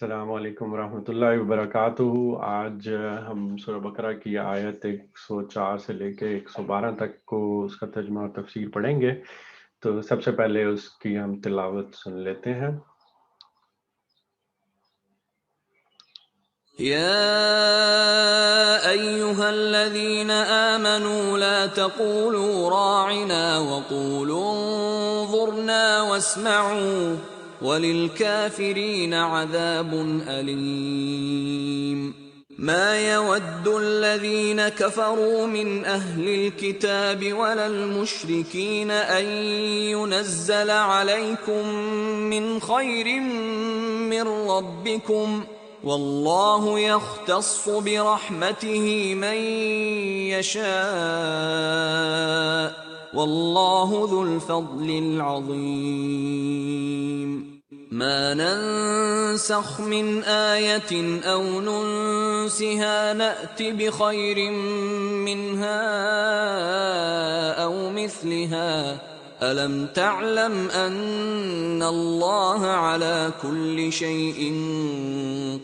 السلام علیکم ورحمۃ اللہ وبرکاتہ۔ آج ہم سورہ بقرہ کی آیت 104 سے لے کے 112 تک کو اس کا ترجمہ اور تفسیر پڑھیں گے۔ تو سب سے پہلے اس کی ہم تلاوت سن لیتے ہیں۔ يا أيها الذين آمنوا لا تقولوا راعنا وقولوا انظرنا واسمعوا وللكافرين عذاب أليم ما يود الذين كفروا من أهل الكتاب ولا المشركين أن ينزل عليكم من خير من ربكم والله يختص برحمته من يشاء والله ذو الفضل العظيم ما ننسخ من آية أو ننسها نأت بخير منها أو مثلها ألم تعلم أن الله على كل شيء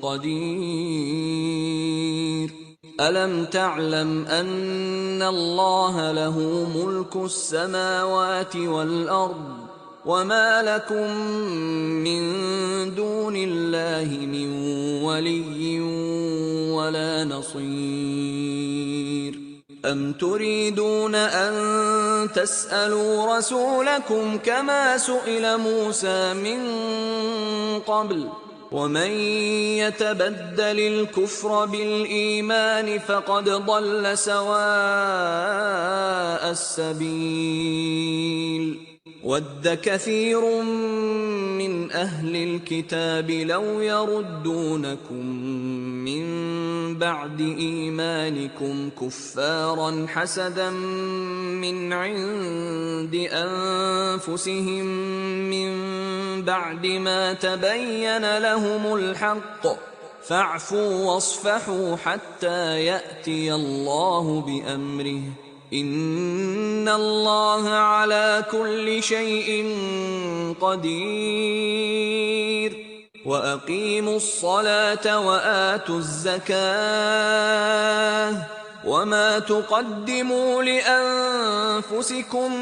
قدير ألم تعلم أن الله له ملك السماوات والأرض وما لكم من دون الله من ولي ولا نصير أم تريدون أن تسألوا رسولكم كما سئل موسى من قبل ومن يتبدل الكفر بالإيمان فقد ضل سواء السبيل ود كثير من أهل الكتاب لو يردونكم من بعد إيمانكم كفارا حسدا من عند أنفسهم من بعد ما تبين لهم الحق فاعفوا واصفحوا حتى يأتي الله بأمره إن الله على كل شيء قدير وأقيموا الصلاة وآتوا الزكاة وما تقدموا لأنفسكم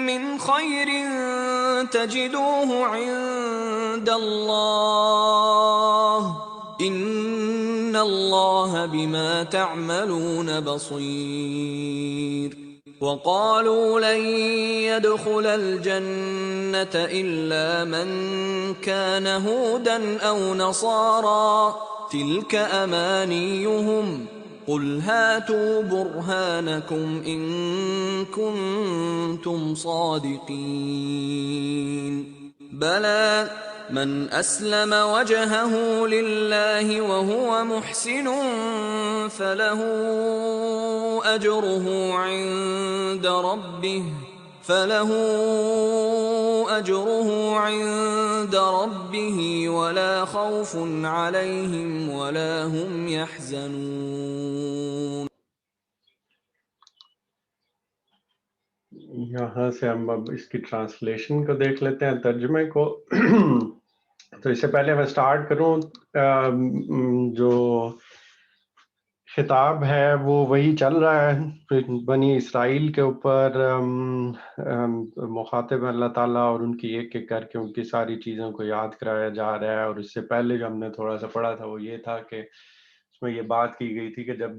من خير تجدوه عند الله إن الله بما تعملون بصير وقالوا لن يدخل الجنة إلا من كان هودا أو نصارى تلك أمانيهم قل هاتوا برهانكم إن كنتم صادقين بلى من أسلم وجهه لله وهو محسن فله أجره عند ربه ولا خوف عليهم ولا هم يحزنون۔ یہاں سے ہم اب اس کی ٹرانسلیشن کو دیکھ لیتے ہیں، ترجمے کو۔ تو اس سے پہلے میں سٹارٹ کروں، جو خطاب ہے وہ وہی چل رہا ہے بنی اسرائیل کے اوپر۔ مخاطب اللہ تعالیٰ اور ان کی ایک ایک کر کے ان کی ساری چیزوں کو یاد کرایا جا رہا ہے۔ اور اس سے پہلے جو ہم نے تھوڑا سا پڑھا تھا وہ یہ تھا کہ اس میں یہ بات کی گئی تھی کہ جب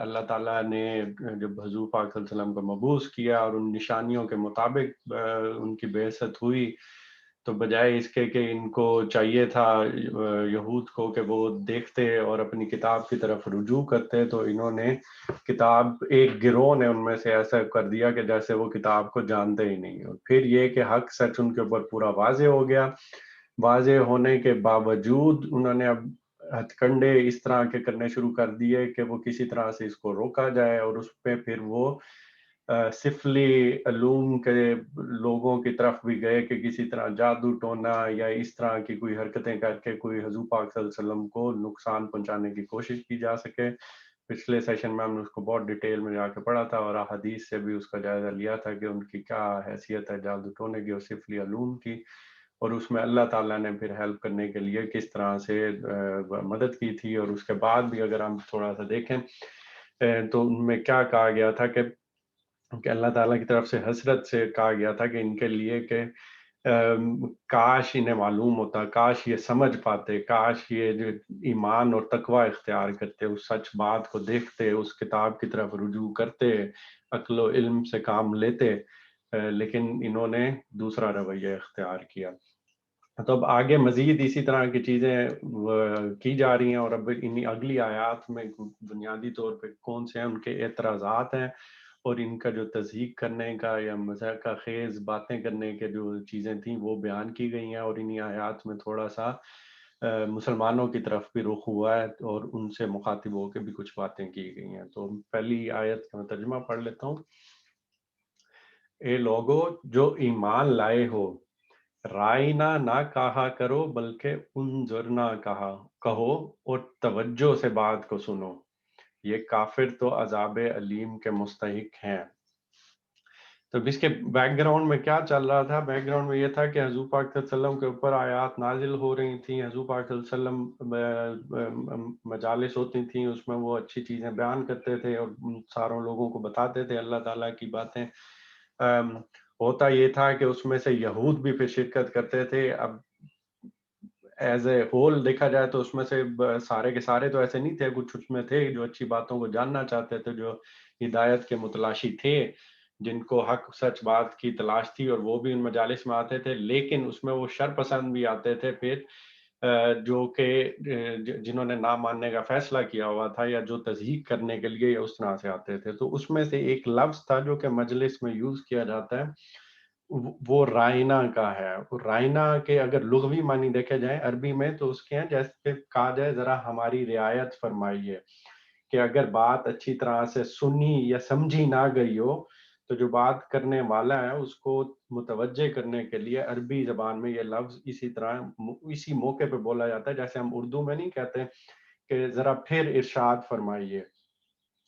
اللہ تعالیٰ نے جب حضور پاک صلی اللہ علیہ وسلم کو مبعوث کیا اور ان نشانیوں کے مطابق ان کی بعثت ہوئی، تو بجائے اس کے کہ ان کو چاہیے تھا یہود کو کہ وہ دیکھتے اور اپنی کتاب کی طرف رجوع کرتے، تو انہوں نے کتاب، ایک گروہ نے ان میں سے ایسا کر دیا کہ جیسے وہ کتاب کو جانتے ہی نہیں۔ اور پھر یہ کہ حق سچ ان کے اوپر پورا واضح ہو گیا۔ واضح ہونے کے باوجود انہوں نے اب ہتھ کنڈے اس طرح کے کرنے شروع کر دیے کہ وہ کسی طرح سے اس کو روکا جائے، اور اس پہ پھر وہ سفلی علوم کے لوگوں کی طرف بھی گئے کہ کسی طرح جادو ٹونا یا اس طرح کی کوئی حرکتیں کر کے کوئی حضور پاک صلی اللہ علیہ وسلم کو نقصان پہنچانے کی کوشش کی جا سکے۔ پچھلے سیشن میں ہم نے اس کو بہت ڈیٹیل میں جا کے پڑھا تھا اور احادیث سے بھی اس کا جائزہ لیا تھا کہ ان کی کیا حیثیت ہے جادو ٹونے کی اور سفلی علوم کی۔ اور اس میں اللہ تعالیٰ نے پھر ہیلپ کرنے کے لیے کس طرح سے مدد کی تھی. اور اس کے بعد بھی اگر ہم تھوڑا سا دیکھیں تو ان میں کیا کہا گیا تھا کہ اللہ تعالیٰ کی طرف سے حسرت سے کہا گیا تھا کہ ان کے لیے کہ کاش انہیں معلوم ہوتا، کاش یہ سمجھ پاتے، کاش یہ جو ایمان اور تقوی اختیار کرتے، اس سچ بات کو دیکھتے، اس کتاب کی طرف رجوع کرتے، عقل و علم سے کام لیتے، لیکن انہوں نے دوسرا رویہ اختیار کیا. تو اب آگے مزید اسی طرح کی چیزیں کی جا رہی ہیں، اور اب ان اگلی آیات میں بنیادی طور پہ کون سے ہیں ان کے اعتراضات ہیں، اور ان کا جو تصحیح کرنے کا یا مضحکہ خیز باتیں کرنے کے جو چیزیں تھیں وہ بیان کی گئی ہیں. اور انہی آیات میں تھوڑا سا مسلمانوں کی طرف بھی رخ ہوا ہے اور ان سے مخاطب ہو کے بھی کچھ باتیں کی گئی ہیں. تو پہلی آیت کا میں ترجمہ پڑھ لیتا ہوں. اے لوگو جو ایمان لائے ہو، رائنا نہ کہا کرو بلکہ انظرنا کہو اور توجہ سے بات کو سنو، یہ کافر تو عذاب علیم کے مستحق ہیں. تو اس کے بیک گراؤنڈ میں کیا چل رہا تھا؟ بیک گراؤنڈ میں یہ تھا کہ حضور پاک صلی اللہ علیہ وسلم کے اوپر آیات نازل ہو رہی تھیں، حضور پاک صلی اللہ علیہ وسلم مجالس ہوتی تھیں، اس میں وہ اچھی چیزیں بیان کرتے تھے اور ساروں لوگوں کو بتاتے تھے اللہ تعالیٰ کی باتیں. ہوتا یہ تھا کہ اس میں سے یہود بھی پھر شرکت کرتے تھے. اب ایز اے ہول دیکھا جائے تو اس میں سے سارے کے سارے تو ایسے نہیں تھے، کچھ اس میں تھے جو اچھی باتوں کو جاننا چاہتے تھے، جو ہدایت کے متلاشی تھے، جن کو حق سچ بات کی تلاش تھی، اور وہ بھی ان مجالس میں آتے تھے. لیکن اس میں وہ شر پسند بھی آتے تھے پھر جو کہ جنہوں نے نہ ماننے کا فیصلہ کیا ہوا تھا یا جو تصحیح کرنے کے لیے اس طرح سے آتے تھے. تو اس میں سے ایک لفظ تھا جو کہ مجلس میں یوز کیا جاتا ہے، وہ رائنا کا ہے. رائنا کے اگر لغوی معنی دیکھے جائیں عربی میں تو اس کے ہیں جیسے کہا جائے ذرا ہماری رعایت فرمائیے، کہ اگر بات اچھی طرح سے سنی یا سمجھی نہ گئی ہو تو جو بات کرنے والا ہے اس کو متوجہ کرنے کے لیے عربی زبان میں یہ لفظ اسی طرح اسی موقع پہ بولا جاتا ہے جیسے ہم اردو میں نہیں کہتے کہ ذرا پھر ارشاد فرمائیے.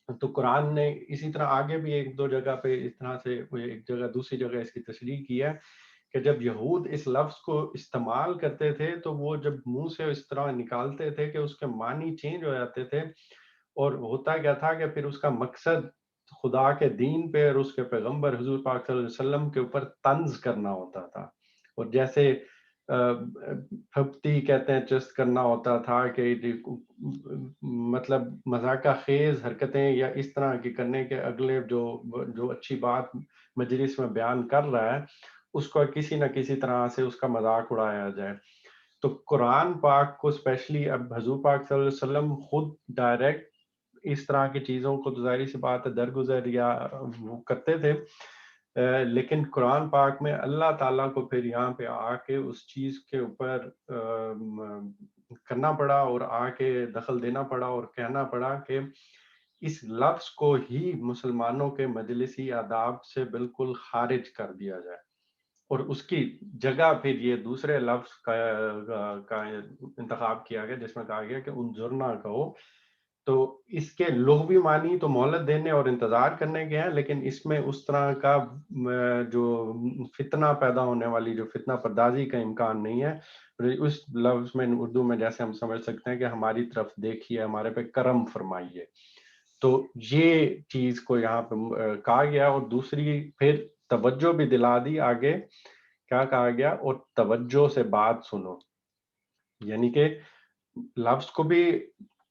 تو قرآن نے اسی طرح آگے بھی ایک دو جگہ پہ اس طرح سے ایک جگہ دوسری جگہ اس کی تشریح کی ہے کہ جب یہود اس لفظ کو استعمال کرتے تھے تو وہ جب منہ سے اس طرح نکالتے تھے کہ اس کے معنی چینج ہو جاتے تھے، اور ہوتا کیا تھا کہ پھر اس کا مقصد خدا کے دین پہ اور اس کے پیغمبر حضور پاک صلی اللہ علیہ وسلم کے اوپر طنز کرنا ہوتا تھا. اور جیسے پھپتی کہتے ہیں چست کرنا ہوتا تھا کہ مطلب مذاقہ خیز حرکتیں یا اس طرح کی کرنے کے اگلے جو اچھی بات مجلس میں بیان کر رہا ہے اس کو کسی نہ کسی طرح سے اس کا مذاق اڑایا جائے. تو قرآن پاک کو اسپیشلی اب حضور پاک صلی اللہ علیہ وسلم خود ڈائریکٹ اس طرح کی چیزوں کو تو ظاہری سی بات ہے درگزر یا وہ کرتے تھے، لیکن قرآن پاک میں اللہ تعالیٰ کو پھر یہاں پہ آ کے اس چیز کے اوپر کرنا پڑا اور آ کے دخل دینا پڑا اور کہنا پڑا کہ اس لفظ کو ہی مسلمانوں کے مجلسی آداب سے بالکل خارج کر دیا جائے، اور اس کی جگہ پھر یہ دوسرے لفظ کا انتخاب کیا گیا جس میں کہا گیا کہ انظرنا کہو. تو اس کے لغوی معنی تو مہلت دینے اور انتظار کرنے کے ہیں، لیکن اس میں اس طرح کا جو فتنہ پیدا ہونے والی جو فتنہ پردازی کا امکان نہیں ہے. اس لفظ میں اردو میں جیسے ہم سمجھ سکتے ہیں کہ ہماری طرف دیکھیے، ہمارے پہ کرم فرمائیے. تو یہ چیز کو یہاں پہ کہا گیا، اور دوسری پھر توجہ بھی دلا دی. آگے کیا کہا گیا؟ اور توجہ سے بات سنو، یعنی کہ لفظ کو بھی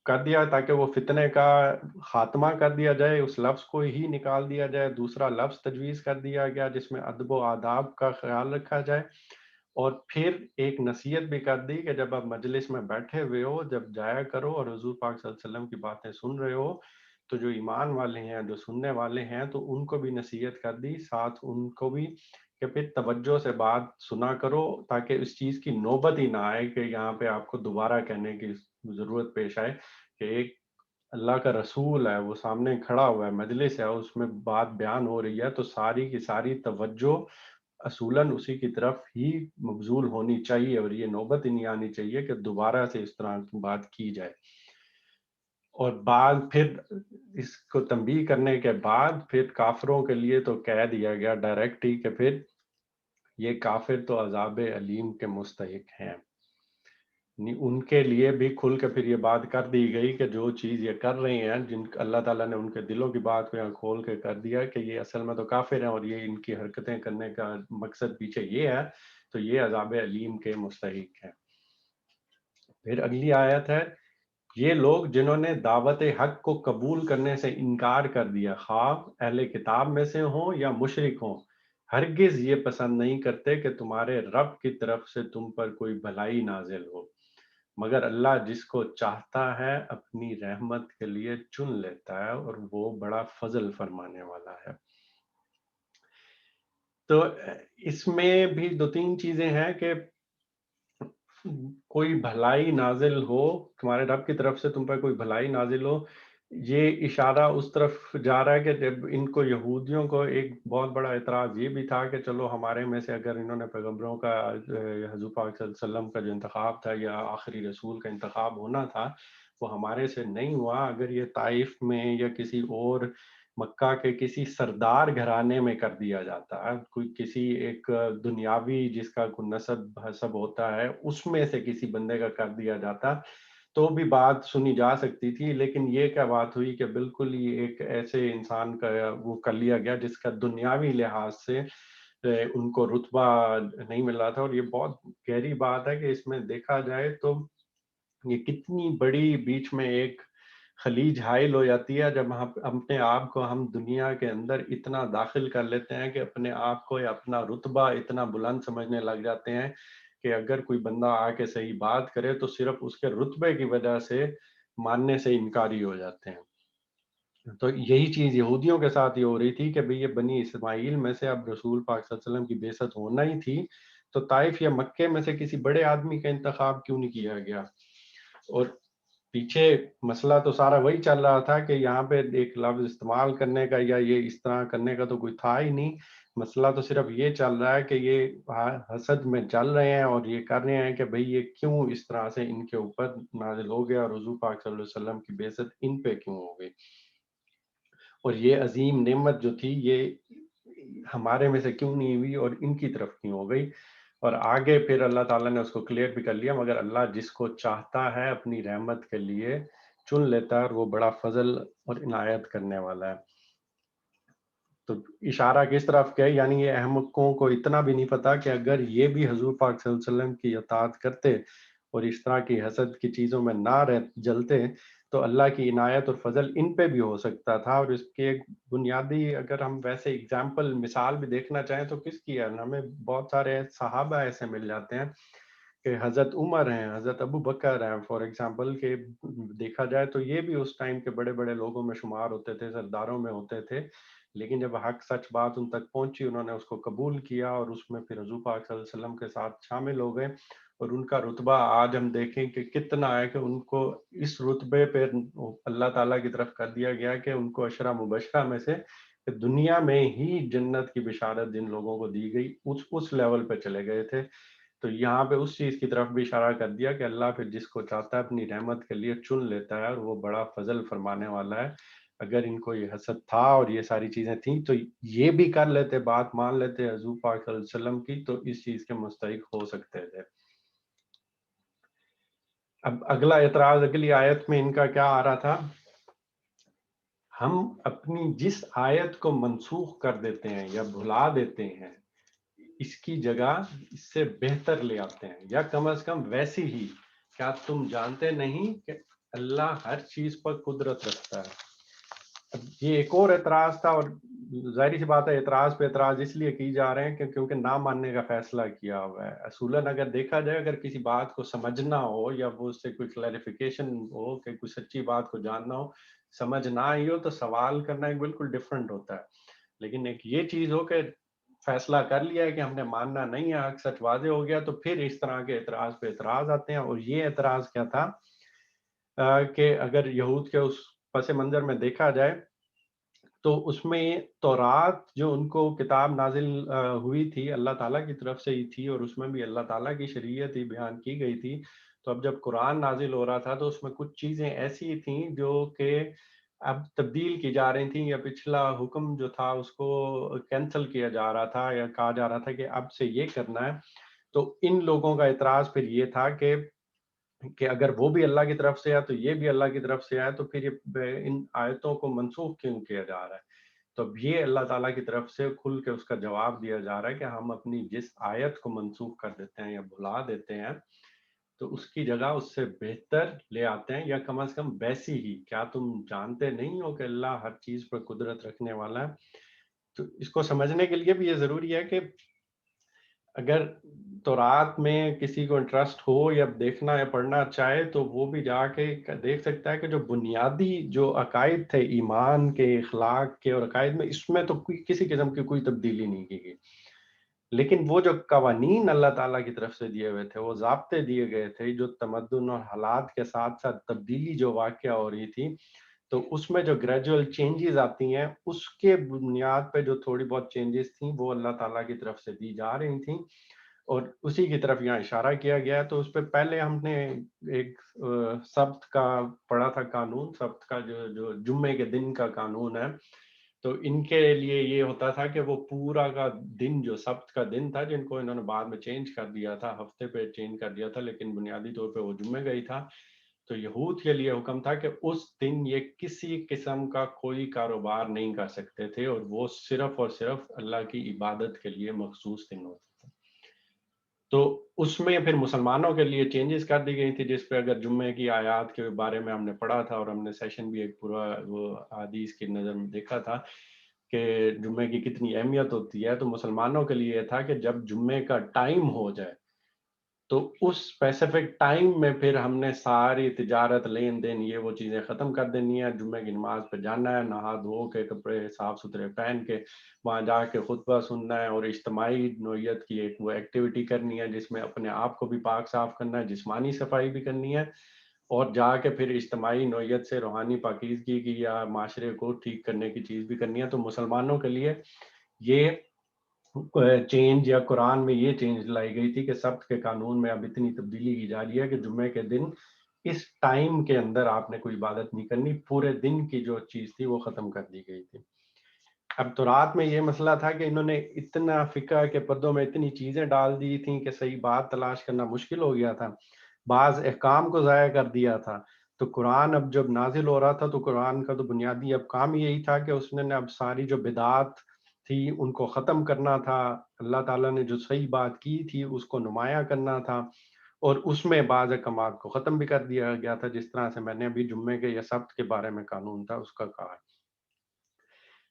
کر دیا تاکہ وہ فتنے کا خاتمہ کر دیا جائے، اس لفظ کو ہی نکال دیا جائے، دوسرا لفظ تجویز کر دیا گیا جس میں ادب و آداب کا خیال رکھا جائے. اور پھر ایک نصیحت بھی کر دی کہ جب آپ مجلس میں بیٹھے ہوئے ہو، جب جایا کرو اور حضور پاک صلی اللہ علیہ وسلم کی باتیں سن رہے ہو تو جو ایمان والے ہیں، جو سننے والے ہیں، تو ان کو بھی نصیحت کر دی، ساتھ ان کو بھی کہ پھر توجہ سے بات سنا کرو تاکہ اس چیز کی نوبت ہی نہ آئے کہ یہاں پہ آپ کو دوبارہ کہنے کی ضرورت پیش آئے کہ ایک اللہ کا رسول ہے، وہ سامنے کھڑا ہوا ہے، مجلس ہے، اس میں بات بیان ہو رہی ہے، تو ساری کی ساری توجہ اصولاً اسی کی طرف ہی مبذول ہونی چاہیے، اور یہ نوبت ہی نہیں آنی چاہیے کہ دوبارہ سے اس طرح کی بات کی جائے. اور بعد پھر اس کو تنبیہ کرنے کے بعد پھر کافروں کے لیے تو کہہ دیا گیا ڈائریکٹ ہی کہ پھر یہ کافر تو عذاب علیم کے مستحق ہیں. ان کے لیے بھی کھل کے پھر یہ بات کر دی گئی کہ جو چیز یہ کر رہے ہیں، جن اللہ تعالیٰ نے ان کے دلوں کی بات کو یہاں کھول کے کر دیا کہ یہ اصل میں تو کافر ہیں اور یہ ان کی حرکتیں کرنے کا مقصد پیچھے یہ ہے، تو یہ عذاب علیم کے مستحق ہیں. پھر اگلی آیت ہے، یہ لوگ جنہوں نے دعوت حق کو قبول کرنے سے انکار کر دیا، خواہ اہل کتاب میں سے ہوں یا مشرک ہوں، ہرگز یہ پسند نہیں کرتے کہ تمہارے رب کی طرف سے تم پر کوئی بھلائی نازل ہو، مگر اللہ جس کو چاہتا ہے اپنی رحمت کے لیے چن لیتا ہے اور وہ بڑا فضل فرمانے والا ہے. تو اس میں بھی دو تین چیزیں ہیں کہ کوئی بھلائی نازل ہو، تمہارے رب کی طرف سے تم پر کوئی بھلائی نازل ہو، یہ اشارہ اس طرف جا رہا ہے کہ جب ان کو یہودیوں کو ایک بہت بڑا اعتراض یہ بھی تھا کہ چلو ہمارے میں سے اگر انہوں نے پیغمبروں کا حضور پاک صلی اللہ علیہ وسلم کا جو انتخاب تھا یا آخری رسول کا انتخاب ہونا تھا وہ ہمارے سے نہیں ہوا، اگر یہ طائف میں یا کسی اور مکہ کے کسی سردار گھرانے میں کر دیا جاتا ہے، کوئی کسی ایک دنیاوی جس کا کوئی نسب حسب ہوتا ہے اس میں سے کسی بندے کا کر دیا جاتا تو بھی بات سنی جا سکتی تھی. لیکن یہ کیا بات ہوئی کہ بالکل ہی ایک ایسے انسان کا وہ کر لیا گیا جس کا دنیاوی لحاظ سے ان کو رتبہ نہیں مل رہا تھا. اور یہ بہت گہری بات ہے کہ اس میں دیکھا جائے تو یہ کتنی بڑی بیچ میں ایک خلیج حائل ہو جاتی ہے جب ہم اپنے آپ کو ہم دنیا کے اندر اتنا داخل کر لیتے ہیں کہ اپنے آپ کو یا اپنا رتبہ اتنا بلند سمجھنے لگ جاتے ہیں کہ اگر کوئی بندہ آ کے صحیح بات کرے تو صرف اس کے رتبے کی وجہ سے ماننے سے انکاری ہو جاتے ہیں. تو یہی چیز یہودیوں کے ساتھ یہ ہو رہی تھی کہ بھئی یہ بنی اسماعیل میں سے اب رسول پاک صلی اللہ علیہ وسلم کی بعثت ہونا ہی تھی تو طائف یا مکے میں سے کسی بڑے آدمی کا انتخاب کیوں نہیں کیا گیا. اور پیچھے مسئلہ تو سارا وہی چل رہا تھا کہ یہاں پہ ایک لفظ استعمال کرنے کا یا یہ اس طرح کرنے کا تو کوئی تھا ہی نہیں. مسئلہ تو صرف یہ چل رہا ہے کہ یہ حسد میں چل رہے ہیں اور یہ کر رہے ہیں کہ بھئی یہ کیوں اس طرح سے ان کے اوپر نازل ہو گیا اور حضور پاک صلی اللہ علیہ وسلم کی بعثت ان پہ کیوں ہو گئی اور یہ عظیم نعمت جو تھی یہ ہمارے میں سے کیوں نہیں ہوئی اور ان کی طرف کیوں ہو گئی. اور آگے پھر اللہ تعالیٰ نے اس کو کلیئر بھی کر لیا، مگر اللہ جس کو چاہتا ہے اپنی رحمت کے لیے چن لیتا ہے اور وہ بڑا فضل اور عنایت کرنے والا ہے. تو اشارہ کس طرف کیا، یعنی یہ احمقوں کو اتنا بھی نہیں پتا کہ اگر یہ بھی حضور پاک صلی اللہ علیہ وسلم کی اطاعت کرتے اور اس طرح کی حسد کی چیزوں میں نہ جلتے تو اللہ کی عنایت اور فضل ان پہ بھی ہو سکتا تھا. اور اس کے ایک بنیادی اگر ہم ویسے اگزامپل مثال بھی دیکھنا چاہیں تو کس کی ہے، ہمیں بہت سارے صحابہ ایسے مل جاتے ہیں کہ حضرت عمر ہیں، حضرت ابو بکر ہیں فار ایگزامپل، کہ دیکھا جائے تو یہ بھی اس ٹائم کے بڑے بڑے لوگوں میں شمار ہوتے تھے، سرداروں میں ہوتے تھے، لیکن جب حق سچ بات ان تک پہنچی انہوں نے اس کو قبول کیا اور اس میں پھر حضور پاک صلی اللہ علیہ وسلم کے ساتھ شامل ہو گئے. اور ان کا رتبہ آج ہم دیکھیں کہ کتنا ہے کہ ان کو اس رتبے پہ اللہ تعالیٰ کی طرف کر دیا گیا کہ ان کو عشرہ مبشرہ میں سے دنیا میں ہی جنت کی بشارت جن لوگوں کو دی گئی اس لیول پہ چلے گئے تھے. تو یہاں پہ اس چیز کی طرف بھی اشارہ کر دیا کہ اللہ پھر جس کو چاہتا ہے اپنی رحمت کے لیے چن لیتا ہے اور وہ بڑا فضل فرمانے والا ہے. اگر ان کو یہ حسد تھا اور یہ ساری چیزیں تھیں تو یہ بھی کر لیتے، بات مان لیتے حضور پاک صلی اللہ علیہ وسلم کی، تو اس چیز کے مستحق ہو سکتے تھے. اب اگلا اعتراض اگلی آیت میں ان کا کیا آ رہا تھا، ہم اپنی جس آیت کو منسوخ کر دیتے ہیں یا بھلا دیتے ہیں اس کی جگہ اس سے بہتر لے آتے ہیں، یا کم از کم ویسی ہی. کیا تم جانتے نہیں کہ اللہ ہر چیز پر قدرت رکھتا ہے. اب یہ ایک اور اعتراض تھا، اور ظاہری سی بات ہے اعتراض پہ اعتراض اس لیے کی جا رہے ہیں کہ کیونکہ نہ ماننے کا فیصلہ کیا ہوا ہے. اصولاً اگر دیکھا جائے اگر کسی بات کو سمجھنا ہو یا وہ اس سے کوئی کلیریفیکیشن ہو کہ کوئی سچی بات کو جاننا ہو، سمجھ نہ آئی ہو تو سوال کرنا ایک بالکل ڈفرینٹ ہوتا ہے. لیکن ایک یہ چیز ہو کہ فیصلہ کر لیا ہے کہ ہم نے ماننا نہیں ہے، حق سچ واضح ہو گیا، تو پھر اس طرح کے اعتراض پہ اعتراض آتے ہیں. اور یہ اعتراض کیا تھا کہ اگر یہود کے اس پس منظر میں دیکھا جائے تو اس میں تورات جو ان کو کتاب نازل ہوئی تھی اللہ تعالیٰ کی طرف سے ہی تھی اور اس میں بھی اللہ تعالیٰ کی شریعت ہی بیان کی گئی تھی. تو اب جب قرآن نازل ہو رہا تھا تو اس میں کچھ چیزیں ایسی تھیں جو کہ اب تبدیل کی جا رہی تھیں، یا پچھلا حکم جو تھا اس کو کینسل کیا جا رہا تھا، یا کہا جا رہا تھا کہ اب سے یہ کرنا ہے. تو ان لوگوں کا اعتراض پھر یہ تھا کہ اگر وہ بھی اللہ کی طرف سے ہے تو یہ بھی اللہ کی طرف سے ہے، تو پھر یہ ان آیتوں کو منسوخ کیوں کیا جا رہا ہے؟ تو اب یہ اللہ تعالیٰ کی طرف سے کھل کے اس کا جواب دیا جا رہا ہے کہ ہم اپنی جس آیت کو منسوخ کر دیتے ہیں یا بھلا دیتے ہیں، تو اس کی جگہ اس سے بہتر لے آتے ہیں، یا کم از کم ویسی ہی. کیا تم جانتے نہیں ہو کہ اللہ ہر چیز پر قدرت رکھنے والا ہے؟ تو اس کو سمجھنے کے لیے بھی یہ ضروری ہے کہ اگر تورات میں کسی کو انٹرسٹ ہو یا دیکھنا یا پڑھنا چاہے، تو وہ بھی جا کے دیکھ سکتا ہے کہ جو بنیادی جو عقائد تھے ایمان کے، اخلاق کے اور عقائد میں، اس میں تو کسی قسم کی کوئی تبدیلی نہیں کی گئی. لیکن وہ جو قوانین اللہ تعالیٰ کی طرف سے دیے ہوئے تھے، وہ ضابطے دیے گئے تھے، جو تمدن اور حالات کے ساتھ ساتھ تبدیلی جو واقعہ ہو رہی تھی، تو اس میں جو گریجول چینجز آتی ہیں، اس کے بنیاد پہ جو تھوڑی بہت چینجز تھیں وہ اللہ تعالیٰ کی طرف سے دی جا رہی تھیں، اور اسی کی طرف یہاں اشارہ کیا گیا ہے. تو اس پہ پہلے ہم نے ایک سبت کا پڑھا تھا قانون، سبت کا جو جو جمعے کے دن کا قانون ہے. تو ان کے لیے یہ ہوتا تھا کہ وہ پورا کا دن جو سبت کا دن تھا، جن کو انہوں نے بعد میں چینج کر دیا تھا، ہفتے پہ چینج کر دیا تھا، لیکن بنیادی طور پہ وہ جمعے کا ہی تھا. تو یہود کے لیے حکم تھا کہ اس دن یہ کسی قسم کا کوئی کاروبار نہیں کر سکتے تھے، اور وہ صرف اور صرف اللہ کی عبادت کے لیے مخصوص دن ہوتا تھا. تو اس میں پھر مسلمانوں کے لیے چینجز کر دی گئی تھی، جس پہ اگر جمعے کی آیات کے بارے میں ہم نے پڑھا تھا، اور ہم نے سیشن بھی ایک پورا وہ حدیث کی نظر میں دیکھا تھا کہ جمعے کی کتنی اہمیت ہوتی ہے. تو مسلمانوں کے لیے یہ تھا کہ جب جمعے کا ٹائم ہو جائے، تو اس اسپیسیفک ٹائم میں پھر ہم نے ساری تجارت، لین دین، یہ وہ چیزیں ختم کر دینی ہے. جمعے کی نماز پہ جانا ہے، نہا دھو کے کپڑے صاف ستھرے پہن کے وہاں جا کے خطبہ سننا ہے، اور اجتماعی نوعیت کی ایک وہ ایکٹیویٹی کرنی ہے جس میں اپنے آپ کو بھی پاک صاف کرنا ہے، جسمانی صفائی بھی کرنی ہے، اور جا کے پھر اجتماعی نوعیت سے روحانی پاکیزگی کی یا معاشرے کو ٹھیک کرنے کی چیز بھی کرنی ہے. تو مسلمانوں کے لیے یہ چینج، یا قرآن میں یہ چینج لائی گئی تھی کہ سبت کے قانون میں اب اتنی تبدیلی کی جا رہی ہے کہ جمعے کے دن اس ٹائم کے اندر آپ نے کوئی عبادت نہیں کرنی، پورے دن کی جو چیز تھی وہ ختم کر دی گئی تھی. اب تو رات میں یہ مسئلہ تھا کہ انہوں نے اتنا فقہ کے پردوں میں اتنی چیزیں ڈال دی تھیں کہ صحیح بات تلاش کرنا مشکل ہو گیا تھا، بعض احکام کو ضائع کر دیا تھا. تو قرآن اب جب نازل ہو رہا تھا، تو قرآن کا تو بنیادی اب کام یہی تھا کہ اس نے اب ساری جو بدعات تھی ان کو ختم کرنا تھا، اللہ تعالیٰ نے جو صحیح بات کی تھی اس کو نمایاں کرنا تھا، اور اس میں بعض احکامات کو ختم بھی کر دیا گیا تھا، جس طرح سے میں نے ابھی جمعے کے یا سبت کے بارے میں قانون تھا اس کا کہا.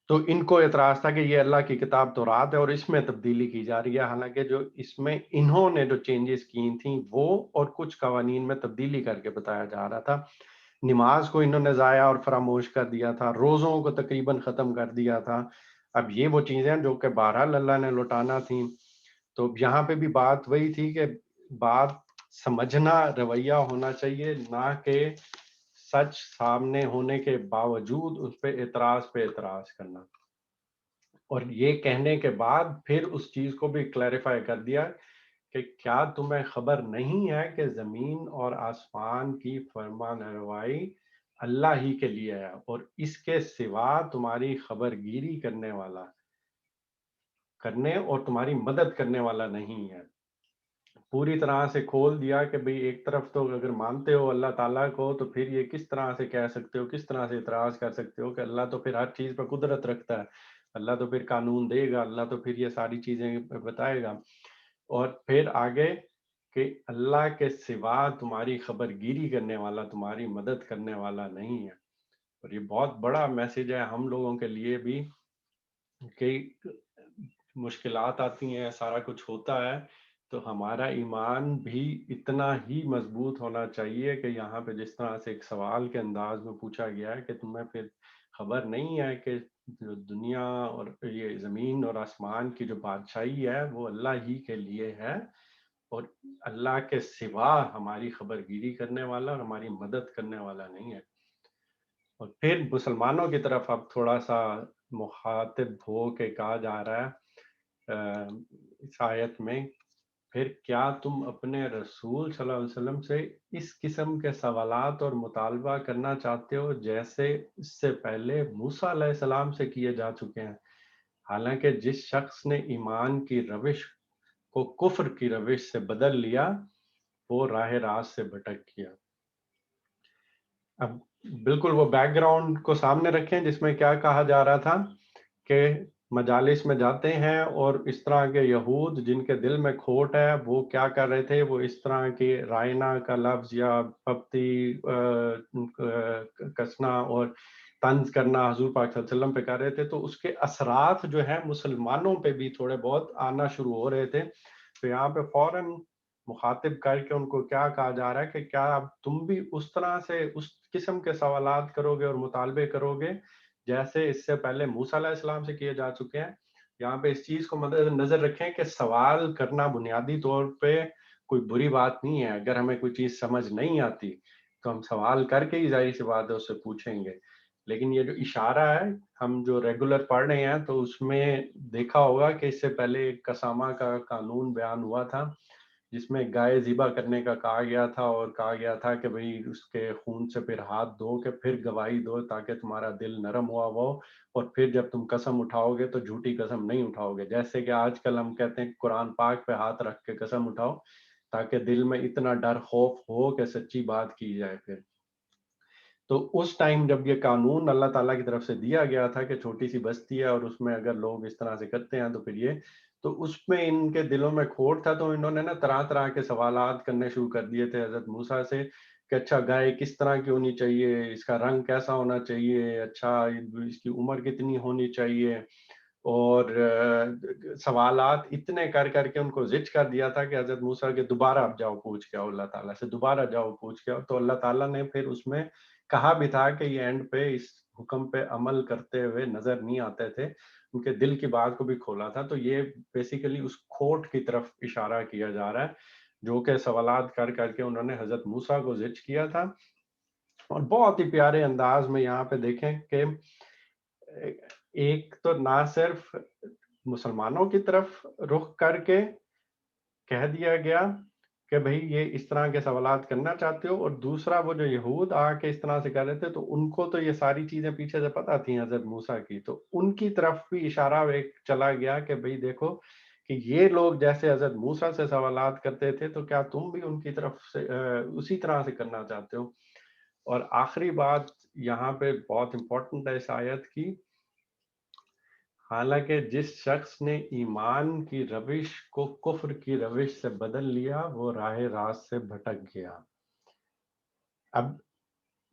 تو ان کو اعتراض تھا کہ یہ اللہ کی کتاب تورات ہے اور اس میں تبدیلی کی جا رہی ہے، حالانکہ جو اس میں انہوں نے جو چینجز کی تھیں وہ اور کچھ قوانین میں تبدیلی کر کے بتایا جا رہا تھا. نماز کو انہوں نے ضائع اور فراموش کر دیا تھا، روزوں کو تقریباً ختم کر دیا تھا. اب یہ وہ چیزیں جو کہ بہرحال اللہ نے لوٹانا تھیں. تو یہاں پہ بھی بات وہی تھی کہ بات سمجھنا رویہ ہونا چاہیے، نہ کہ سچ سامنے ہونے کے باوجود اس پہ اعتراض کرنا. اور یہ کہنے کے بعد پھر اس چیز کو بھی کلیریفائی کر دیا کہ کیا تمہیں خبر نہیں ہے کہ زمین اور آسمان کی فرمان روائی اللہ ہی کے لیے ہے، اور اس کے سوا تمہاری خبر گیری کرنے اور تمہاری مدد کرنے والا نہیں ہے. پوری طرح سے کھول دیا کہ بھئی ایک طرف تو اگر مانتے ہو اللہ تعالیٰ کو، تو پھر یہ کس طرح سے کہہ سکتے ہو، کس طرح سے اعتراض کر سکتے ہو کہ اللہ تو پھر ہر چیز پر قدرت رکھتا ہے، اللہ تو پھر قانون دے گا، اللہ تو پھر یہ ساری چیزیں بتائے گا. اور پھر آگے کہ اللہ کے سوا تمہاری خبر گیری کرنے والا، تمہاری مدد کرنے والا نہیں ہے. اور یہ بہت بڑا میسج ہے ہم لوگوں کے لیے بھی کہ مشکلات آتی ہیں، سارا کچھ ہوتا ہے، تو ہمارا ایمان بھی اتنا ہی مضبوط ہونا چاہیے کہ یہاں پہ جس طرح سے ایک سوال کے انداز میں پوچھا گیا ہے کہ تمہیں پھر خبر نہیں ہے کہ جو دنیا اور یہ زمین اور آسمان کی جو بادشاہی ہے وہ اللہ ہی کے لیے ہے، اور اللہ کے سوا ہماری خبر گیری کرنے والا اور ہماری مدد کرنے والا نہیں ہے. اور پھر مسلمانوں کی طرف اب تھوڑا سا مخاطب ہو کے کہا جا رہا ہے اس آیت میں پھر کیا تم اپنے رسول صلی اللہ علیہ وسلم سے اس قسم کے سوالات اور مطالبہ کرنا چاہتے ہو جیسے اس سے پہلے موسیٰ علیہ السلام سے کیے جا چکے ہیں؟ حالانکہ جس شخص نے ایمان کی روش کو کفر کی روش سے بدل لیا وہ راہ راست سے بھٹک گیا۔ اب بالکل وہ بیک گراؤنڈ کو سامنے رکھیں جس میں کیا کہا جا رہا تھا کہ مجالس میں جاتے ہیں اور اس طرح کے یہود جن کے دل میں کھوٹ ہے وہ کیا کر رہے تھے، وہ اس طرح کی رائنا کا لفظ یا پپتی کسنا اور طنز کرنا حضور پاک صلی اللہ علیہ وسلم پہ کر رہے تھے، تو اس کے اثرات جو ہے مسلمانوں پہ بھی تھوڑے بہت آنا شروع ہو رہے تھے۔ تو یہاں پہ فوراً مخاطب کر کے ان کو کیا کہا جا رہا ہے کہ کیا اب تم بھی اس طرح سے اس قسم کے سوالات کرو گے اور مطالبے کرو گے جیسے اس سے پہلے موسیٰ علیہ السلام سے کیے جا چکے ہیں؟ یہاں پہ اس چیز کو مد نظر رکھیں کہ سوال کرنا بنیادی طور پہ کوئی بری بات نہیں ہے۔ اگر ہمیں کوئی چیز سمجھ نہیں آتی تو ہم سوال کر کے ہی ظاہر سی بات ہے اس سے پوچھیں گے، لیکن یہ جو اشارہ ہے ہم جو ریگولر پڑھ رہے ہیں تو اس میں دیکھا ہوگا کہ اس سے پہلے ایک قسامہ کا قانون بیان ہوا تھا جس میں گائے ذبح کرنے کا کہا گیا تھا اور کہا گیا تھا کہ بھئی اس کے خون سے پھر ہاتھ دھو کے پھر گواہی دو تاکہ تمہارا دل نرم ہوا ہو، اور پھر جب تم قسم اٹھاؤ گے تو جھوٹی قسم نہیں اٹھاؤ گے، جیسے کہ آج کل ہم کہتے ہیں قرآن پاک پہ ہاتھ رکھ کے قسم اٹھاؤ تاکہ دل میں اتنا ڈر خوف ہو کہ سچی بات کی جائے۔ پھر تو اس ٹائم جب یہ قانون اللہ تعالیٰ کی طرف سے دیا گیا تھا کہ چھوٹی سی بستی ہے اور اس میں اگر لوگ اس طرح سے کرتے ہیں تو پھر یہ، تو اس میں ان کے دلوں میں کھوٹ تھا، تو انہوں نے نا طرح طرح کے سوالات کرنے شروع کر دیے تھے حضرت موسیٰ سے کہ اچھا گائے کس طرح کی ہونی چاہیے، اس کا رنگ کیسا ہونا چاہیے، اچھا اس کی عمر کتنی ہونی چاہیے، اور سوالات اتنے کر کر کے ان کو زج کر دیا تھا کہ حضرت موسیٰ کہ دوبارہ اب جاؤ پوچھ کے آؤ، اللہ تعالیٰ سے دوبارہ جاؤ پوچھ کے آؤ۔ تو اللہ تعالیٰ نے پھر اس میں کہا بھی تھا کہ یہ اینڈ پہ اس حکم پہ عمل کرتے ہوئے نظر نہیں آتے تھے، ان کے دل کی بات کو بھی کھولا تھا۔ تو یہ بیسیکلی اس کھوٹ کی طرف اشارہ کیا جا رہا ہے جو کہ سوالات کر کر کے انہوں نے حضرت موسیٰ کو زج کیا تھا۔ اور بہت ہی پیارے انداز میں یہاں پہ دیکھیں کہ ایک تو نہ صرف مسلمانوں کی طرف رخ کر کے کہہ دیا گیا کہ بھئی یہ اس طرح کے سوالات کرنا چاہتے ہو، اور دوسرا وہ جو یہود آ کے اس طرح سے کر رہے تھے تو ان کو تو یہ ساری چیزیں پیچھے سے پتہ تھیں حضرت موسیٰ کی، تو ان کی طرف بھی اشارہ ایک چلا گیا کہ بھئی دیکھو کہ یہ لوگ جیسے حضرت موسیٰ سے سوالات کرتے تھے تو کیا تم بھی ان کی طرف سے اسی طرح سے کرنا چاہتے ہو۔ اور آخری بات یہاں پہ بہت امپورٹنٹ ہے اس آیت کی، حالانکہ جس شخص نے ایمان کی روش کو کفر کی روش سے بدل لیا وہ راہ راست سے بھٹک گیا۔ اب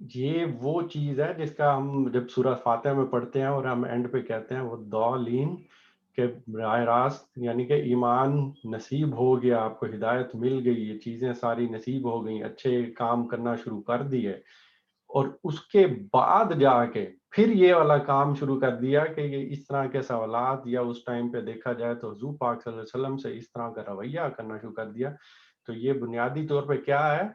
یہ وہ چیز ہے جس کا ہم جب سورہ فاتحہ میں پڑھتے ہیں اور ہم اینڈ پہ کہتے ہیں وہ ضالین، کہ راہ راست یعنی کہ ایمان نصیب ہو گیا، آپ کو ہدایت مل گئی، یہ چیزیں ساری نصیب ہو گئیں، اچھے کام کرنا شروع کر دیے، اور اس کے بعد جا کے پھر یہ والا کام شروع کر دیا کہ یہ اس طرح کے سوالات، یا اس ٹائم پہ دیکھا جائے تو حضور پاک صلی اللہ علیہ وسلم سے اس طرح کا رویہ کرنا شروع کر دیا، تو یہ بنیادی طور پہ کیا ہے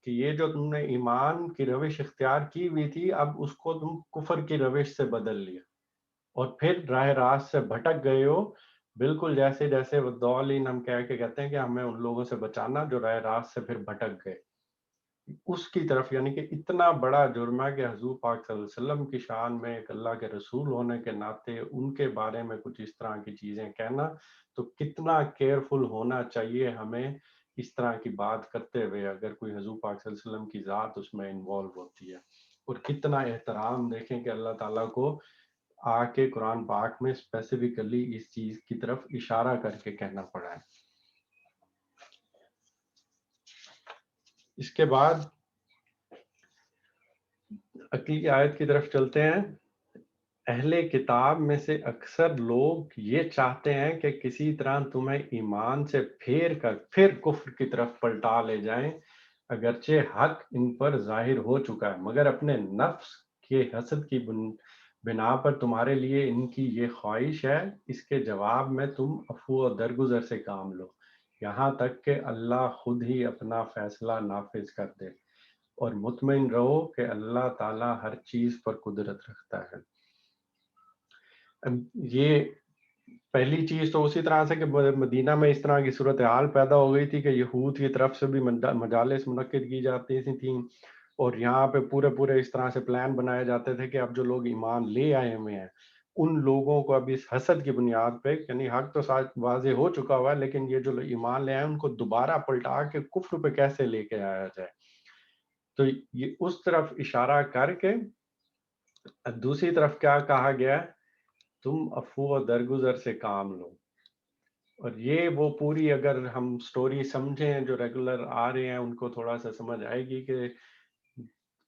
کہ یہ جو تم نے ایمان کی روش اختیار کی ہوئی تھی اب اس کو تم کفر کی روش سے بدل لیا اور پھر راہ راست سے بھٹک گئے ہو، بالکل جیسے جیسے وہ ضالین ہم کہہ کے کہتے ہیں کہ ہمیں ان لوگوں سے بچانا جو راہ راست سے پھر بھٹک گئے اس کی طرف، یعنی کہ اتنا بڑا جرم ہے کہ حضور پاک صلی اللہ علیہ وسلم کی شان میں ایک اللہ کے رسول ہونے کے ناطے ان کے بارے میں کچھ اس طرح کی چیزیں کہنا، تو کتنا کیئرفل ہونا چاہیے ہمیں اس طرح کی بات کرتے ہوئے اگر کوئی حضور پاک صلی اللہ علیہ وسلم کی ذات اس میں انوالو ہوتی ہے، اور کتنا احترام دیکھیں کہ اللہ تعالیٰ کو آ کے قرآن پاک میں اسپیسیفکلی اس چیز کی طرف اشارہ کر کے کہنا پڑا ہے۔ اس کے بعد اگلی آیت کی طرف چلتے ہیں۔ اہل کتاب میں سے اکثر لوگ یہ چاہتے ہیں کہ کسی طرح تمہیں ایمان سے پھیر کر پھر کفر کی طرف پلٹا لے جائیں، اگرچہ حق ان پر ظاہر ہو چکا ہے، مگر اپنے نفس کے حسد کی بنا پر تمہارے لیے ان کی یہ خواہش ہے، اس کے جواب میں تم عفو و درگزر سے کام لو یہاں تک کہ اللہ خود ہی اپنا فیصلہ نافذ کر دے، اور مطمئن رہو کہ اللہ تعالیٰ ہر چیز پر قدرت رکھتا ہے۔ اب یہ پہلی چیز تو اسی طرح سے کہ مدینہ میں اس طرح کی صورتحال پیدا ہو گئی تھی کہ یہود کی طرف سے بھی مجالس منعقد کی جاتی تھیں، اور یہاں پہ پورے پورے اس طرح سے پلان بنائے جاتے تھے کہ اب جو لوگ ایمان لے آئے ہوئے ہیں ان لوگوں کو اب اس حسد کی بنیاد پہ، یعنی حق تو واضح ہو چکا ہوا ہے، لیکن یہ جو ایمان لے آئے ان کو دوبارہ پلٹا کے کفر پہ کیسے لے کے آیا جائے، تو یہ اس طرف اشارہ کر کے دوسری طرف کیا کہا گیا، تم عفو و درگزر سے کام لو. اور یہ وہ پوری اگر ہم سٹوری سمجھیں جو ریگولر آ رہے ہیں ان کو تھوڑا سا سمجھ آئے گی کہ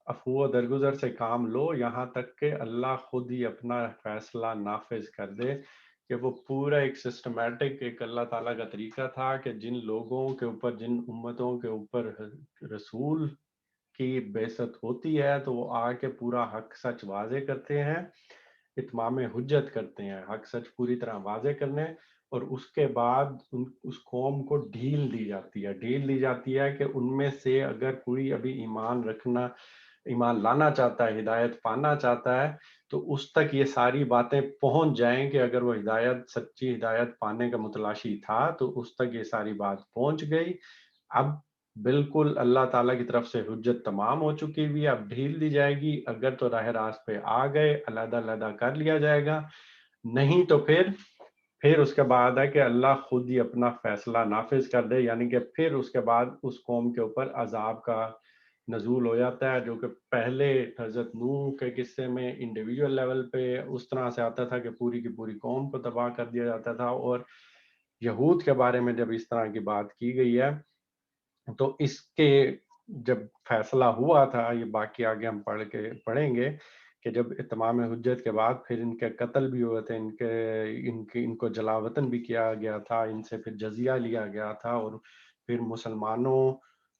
عفو و درگزر سے کام لو یہاں تک کہ اللہ خود ہی اپنا فیصلہ نافذ کر دے. کہ وہ پورا ایک سسٹمیٹک ایک اللہ تعالیٰ کا طریقہ تھا کہ جن لوگوں کے اوپر، جن امتوں کے اوپر رسول کی بعثت ہوتی ہے تو وہ آ کے پورا حق سچ واضح کرتے ہیں، اتمام حجت کرتے ہیں، حق سچ پوری طرح واضح کرنے، اور اس کے بعد اس قوم کو ڈھیل دی جاتی ہے. ڈھیل دی جاتی ہے کہ ان میں سے اگر کوئی ابھی ایمان لانا چاہتا ہے، ہدایت پانا چاہتا ہے، تو اس تک یہ ساری باتیں پہنچ جائیں کہ اگر وہ سچی ہدایت پانے کا متلاشی تھا تو اس تک یہ ساری بات پہنچ گئی. اب بالکل اللہ تعالیٰ کی طرف سے حجت تمام ہو چکی ہوئی ہے، اب ڈھیل دی جائے گی. اگر تو راہ راست پہ آ گئے علیحدہ علیحدہ کر لیا جائے گا، نہیں تو پھر اس کے بعد ہے کہ اللہ خود ہی اپنا فیصلہ نافذ کر دے، یعنی کہ پھر اس کے بعد اس قوم کے اوپر عذاب کا نزول ہو جاتا ہے، جو کہ پہلے حضرت نوح کے قصے میں انڈیویجول لیول پہ اس طرح سے آتا تھا کہ پوری کی پوری قوم کو تباہ کر دیا جاتا تھا، اور یہود کے بارے میں جب اس طرح کی بات کی گئی ہے تو اس کے جب فیصلہ ہوا تھا، یہ باقی آگے ہم پڑھیں گے کہ جب اتمام حجت کے بعد پھر ان کے قتل بھی ہوئے تھے، ان کو جلا وطن بھی کیا گیا تھا، ان سے پھر جزیہ لیا گیا تھا، اور پھر مسلمانوں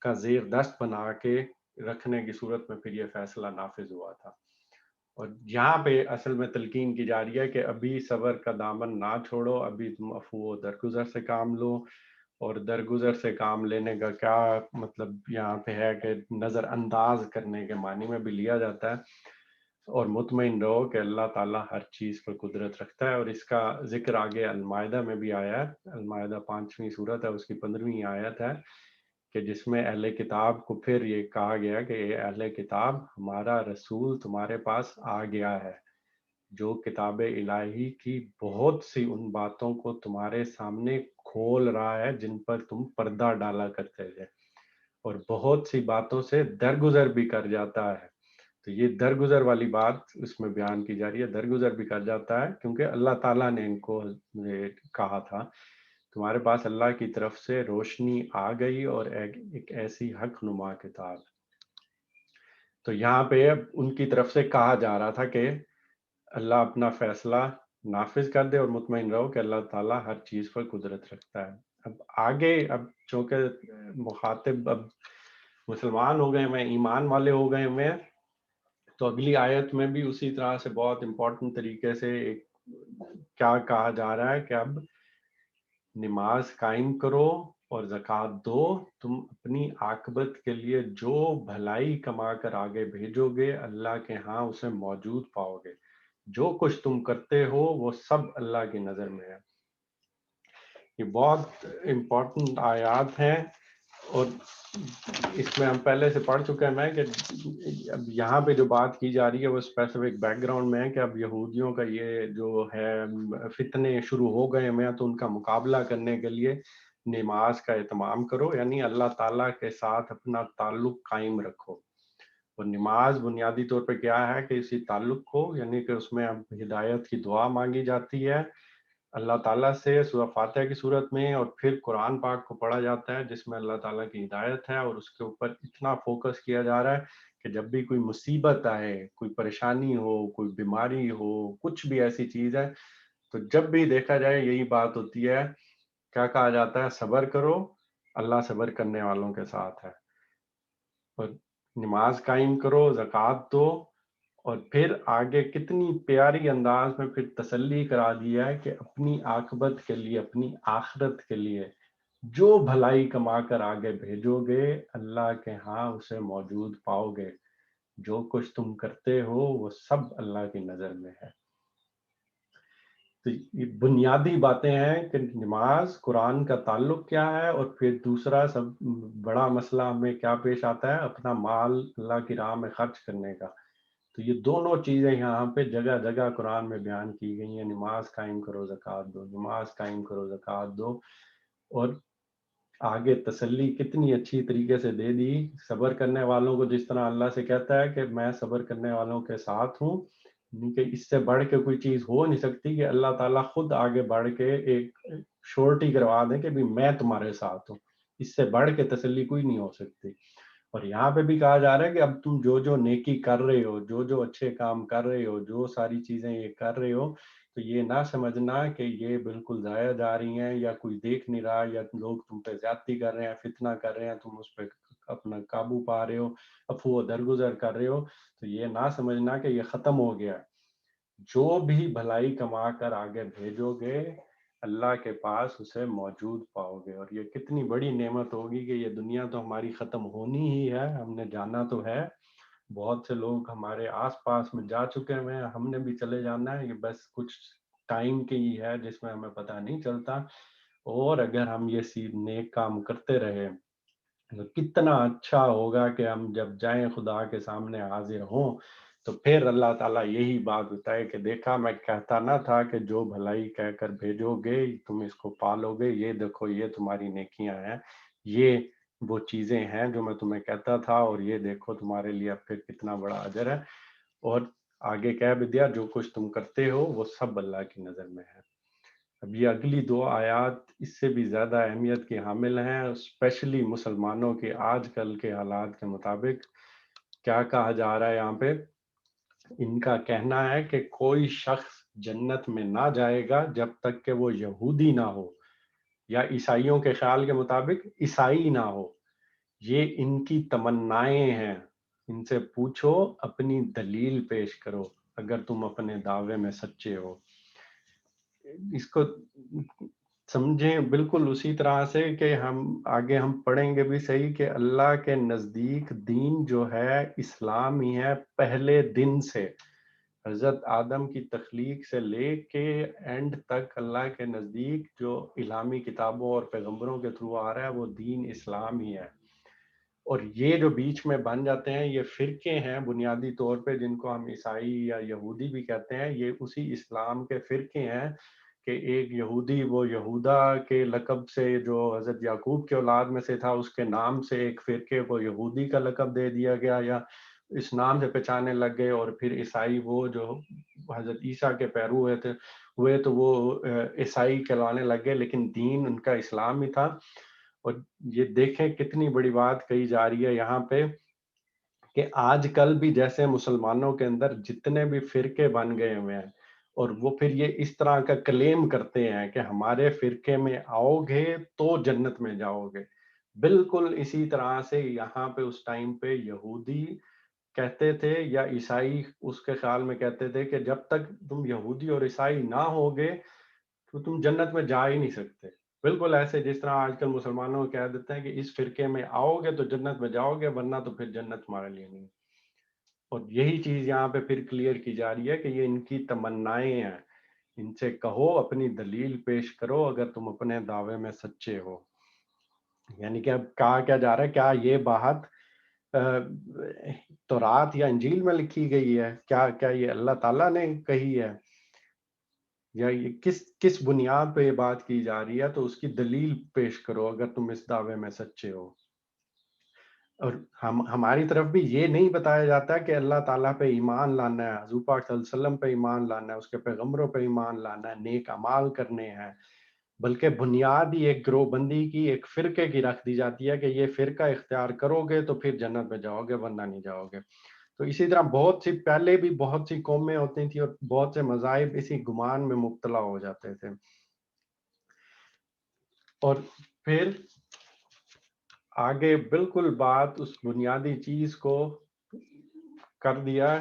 کا زیر دست بنا کے رکھنے کی صورت میں پھر یہ فیصلہ نافذ ہوا تھا. اور یہاں پہ اصل میں تلقین کی جا رہی ہے کہ ابھی صبر کا دامن نہ چھوڑو، ابھی تم عفو و درگزر سے کام لو. اور درگزر سے کام لینے کا کیا مطلب یہاں پہ ہے کہ نظر انداز کرنے کے معنی میں بھی لیا جاتا ہے، اور مطمئن رہو کہ اللہ تعالیٰ ہر چیز پر قدرت رکھتا ہے. اور اس کا ذکر آگے المائدہ میں بھی آیا ہے، المائدہ 5ویں سورت ہے، اس کی 15ویں آیت ہے کہ جس میں اہل کتاب کو پھر یہ کہا گیا کہ اے اہل کتاب، ہمارا رسول تمہارے پاس آ گیا ہے جو کتاب الہی کی بہت سی ان باتوں کو تمہارے سامنے کھول رہا ہے جن پر تم پردہ ڈالا کرتے تھے، اور بہت سی باتوں سے درگزر بھی کر جاتا ہے. تو یہ درگزر والی بات اس میں بیان کی جا رہی ہے، درگزر بھی کر جاتا ہے کیونکہ اللہ تعالیٰ نے ان کو کہا تھا تمہارے پاس اللہ کی طرف سے روشنی آ گئی اور ایک ایسی حق نما کتاب. تو یہاں پہ اب ان کی طرف سے کہا جا رہا تھا کہ اللہ اپنا فیصلہ نافذ کر دے اور مطمئن رہو کہ اللہ تعالیٰ ہر چیز پر قدرت رکھتا ہے. اب آگے چونکہ مخاطب اب مسلمان ہو گئے میں، ایمان والے ہو گئے میں، تو اگلی آیت میں بھی اسی طرح سے بہت امپورٹنٹ طریقے سے کیا کہا جا رہا ہے کہ اب نماز قائم کرو اور زکوٰۃ دو، تم اپنی عاقبت کے لیے جو بھلائی کما کر آگے بھیجو گے اللہ کے ہاں اسے موجود پاؤ گے. جو کچھ تم کرتے ہو وہ سب اللہ کی نظر میں ہے. یہ بہت امپورٹنٹ آیات ہیں، اور اس میں ہم پہلے سے پڑھ چکے ہیں کہ اب یہاں پہ جو بات کی جا رہی ہے وہ اسپیسیفک بیک گراؤنڈ میں ہے کہ اب یہودیوں کا یہ جو ہے فتنے شروع ہو گئے ہیں تو ان کا مقابلہ کرنے کے لیے نماز کا اہتمام کرو، یعنی اللہ تعالیٰ کے ساتھ اپنا تعلق قائم رکھو. اور نماز بنیادی طور پہ کیا ہے کہ اسی تعلق کو، یعنی کہ اس میں اب ہدایت کی دعا مانگی جاتی ہے اللہ تعالیٰ سے سورہ فاتحہ کی صورت میں، اور پھر قرآن پاک کو پڑھا جاتا ہے جس میں اللہ تعالیٰ کی ہدایت ہے، اور اس کے اوپر اتنا فوکس کیا جا رہا ہے کہ جب بھی کوئی مصیبت آئے، کوئی پریشانی ہو، کوئی بیماری ہو، کچھ بھی ایسی چیز ہے، تو جب بھی دیکھا جائے یہی بات ہوتی ہے، کیا کہا جاتا ہے؟ صبر کرو، اللہ صبر کرنے والوں کے ساتھ ہے. اور نماز قائم کرو، زکوٰۃ دو، اور پھر آگے کتنی پیاری انداز میں پھر تسلی کرا دیا ہے کہ اپنی عاقبت کے لیے، اپنی آخرت کے لیے جو بھلائی کما کر آگے بھیجو گے اللہ کے ہاں اسے موجود پاؤ گے. جو کچھ تم کرتے ہو وہ سب اللہ کی نظر میں ہے. تو یہ بنیادی باتیں ہیں کہ نماز، قرآن کا تعلق کیا ہے، اور پھر دوسرا سب بڑا مسئلہ ہمیں کیا پیش آتا ہے، اپنا مال اللہ کی راہ میں خرچ کرنے کا۔ تو یہ دونوں چیزیں یہاں پہ جگہ جگہ قرآن میں بیان کی گئی ہیں، نماز قائم کرو، زکوٰۃ دو، نماز قائم کرو، زکوٰۃ دو، اور آگے تسلی کتنی اچھی طریقے سے دے دی، صبر کرنے والوں کو جس طرح اللہ سے کہتا ہے کہ میں صبر کرنے والوں کے ساتھ ہوں، کہ اس سے بڑھ کے کوئی چیز ہو نہیں سکتی کہ اللہ تعالیٰ خود آگے بڑھ کے ایک شورٹی کروا دیں کہ بھی میں تمہارے ساتھ ہوں، اس سے بڑھ کے تسلی کوئی نہیں ہو سکتی۔ اور یہاں پہ بھی کہا جا رہا ہے کہ اب تم جو جو نیکی کر رہے ہو، جو جو اچھے کام کر رہے ہو، جو ساری چیزیں یہ کر رہے ہو، تو یہ نہ سمجھنا کہ یہ بالکل ضائع جا رہی ہیں، یا کوئی دیکھ نہیں رہا، یا لوگ تم پہ زیادتی کر رہے ہیں، فتنہ کر رہے ہیں، تم اس پہ اپنا قابو پا رہے ہو، عفو و درگزر کر رہے ہو، تو یہ نہ سمجھنا کہ یہ ختم ہو گیا۔ جو بھی بھلائی کما کر آگے بھیجو گے، اللہ کے پاس اسے موجود پاؤ گے، اور یہ کتنی بڑی نعمت ہوگی کہ یہ دنیا تو ہماری ختم ہونی ہی ہے، ہم نے جانا تو ہے، بہت سے لوگ ہمارے آس پاس میں جا چکے ہیں، ہم نے بھی چلے جانا ہے، یہ بس کچھ ٹائم کی ہی ہے جس میں ہمیں پتہ نہیں چلتا۔ اور اگر ہم یہ نیک کام کرتے رہے تو کتنا اچھا ہوگا کہ ہم جب جائیں خدا کے سامنے حاضر ہوں، تو پھر اللہ تعالیٰ یہی بات بتائے کہ دیکھا میں کہتا نہ تھا کہ جو بھلائی کہہ کر بھیجو گے تم اس کو پالو گے، یہ دیکھو یہ تمہاری نیکیاں ہیں، یہ وہ چیزیں ہیں جو میں تمہیں کہتا تھا، اور یہ دیکھو تمہارے لیے اب پھر کتنا بڑا اجر ہے۔ اور آگے کہہ بھی دیا جو کچھ تم کرتے ہو وہ سب اللہ کی نظر میں ہے۔ اب یہ اگلی دو آیات اس سے بھی زیادہ اہمیت کی حامل ہیں، اسپیشلی مسلمانوں کے آج کل کے حالات کے مطابق۔ کیا کہا جا رہا ہے یہاں پہ؟ ان کا کہنا ہے کہ کوئی شخص جنت میں نہ جائے گا جب تک کہ وہ یہودی نہ ہو، یا عیسائیوں کے خیال کے مطابق عیسائی نہ ہو۔ یہ ان کی تمنائیں ہیں، ان سے پوچھو، اپنی دلیل پیش کرو اگر تم اپنے دعوے میں سچے ہو۔ اس کو سمجھیں بالکل اسی طرح سے کہ ہم آگے ہم پڑھیں گے بھی صحیح کہ اللہ کے نزدیک دین جو ہے اسلام ہی ہے پہلے دن سے، حضرت آدم کی تخلیق سے لے کے اینڈ تک اللہ کے نزدیک جو الہامی کتابوں اور پیغمبروں کے تھرو آ رہا ہے وہ دین اسلام ہی ہے۔ اور یہ جو بیچ میں بن جاتے ہیں یہ فرقے ہیں بنیادی طور پہ، جن کو ہم عیسائی یا یہودی بھی کہتے ہیں، یہ اسی اسلام کے فرقے ہیں کہ ایک یہودی وہ یہودا کے لقب سے جو حضرت یعقوب کے اولاد میں سے تھا اس کے نام سے ایک فرقے کو یہودی کا لقب دے دیا گیا یا اس نام سے پہچانے لگ گئے، اور پھر عیسائی وہ جو حضرت عیسیٰ کے پیرو ہوئے تو وہ عیسائی کہلانے لگ گئے، لیکن دین ان کا اسلام ہی تھا۔ اور یہ دیکھیں کتنی بڑی بات کہی جا رہی ہے یہاں پہ کہ آج کل بھی جیسے مسلمانوں کے اندر جتنے بھی فرقے بن گئے ہوئے ہیں، اور وہ پھر یہ اس طرح کا کلیم کرتے ہیں کہ ہمارے فرقے میں آؤ گے تو جنت میں جاؤ گے، بالکل اسی طرح سے یہاں پہ اس ٹائم پہ یہودی کہتے تھے یا عیسائی اس کے خیال میں کہتے تھے کہ جب تک تم یہودی اور عیسائی نہ ہوگے تو تم جنت میں جا ہی نہیں سکتے، بالکل ایسے جس طرح آج کل مسلمانوں کو کہہ دیتے ہیں کہ اس فرقے میں آؤ گے تو جنت میں جاؤ گے ورنہ تو پھر جنت تمہارے لیے نہیں۔ اور یہی چیز یہاں پہ پھر کلیئر کی جا رہی ہے کہ یہ ان کی تمنائیں ہیں، ان سے کہو اپنی دلیل پیش کرو اگر تم اپنے دعوے میں سچے ہو۔ یعنی کہ اب کہا کیا جا رہا ہے، کیا یہ بات تورات یا انجیل میں لکھی گئی ہے؟ کیا یہ اللہ تعالیٰ نے کہی ہے، یا یہ کس بنیاد پہ یہ بات کی جا رہی ہے؟ تو اس کی دلیل پیش کرو اگر تم اس دعوے میں سچے ہو۔ اور ہماری طرف بھی یہ نہیں بتایا جاتا کہ اللہ تعالیٰ پہ ایمان لانا ہے، حضور پاک صلی اللہ علیہ وسلم پہ ایمان لانا ہے، اس کے پیغمبروں پہ ایمان لانا ہے، نیک اعمال کرنے ہیں، بلکہ بنیاد ہی ایک گروہ بندی کی، ایک فرقے کی رکھ دی جاتی ہے کہ یہ فرقہ اختیار کرو گے تو پھر جنت میں جاؤ گے ورنہ نہیں جاؤ گے۔ تو اسی طرح بہت سی پہلے بھی بہت سی قومیں ہوتی تھیں اور بہت سے مذاہب اسی گمان میں مبتلا ہو جاتے تھے۔ اور پھر آگے بالکل بات اس بنیادی چیز کو کر دیا،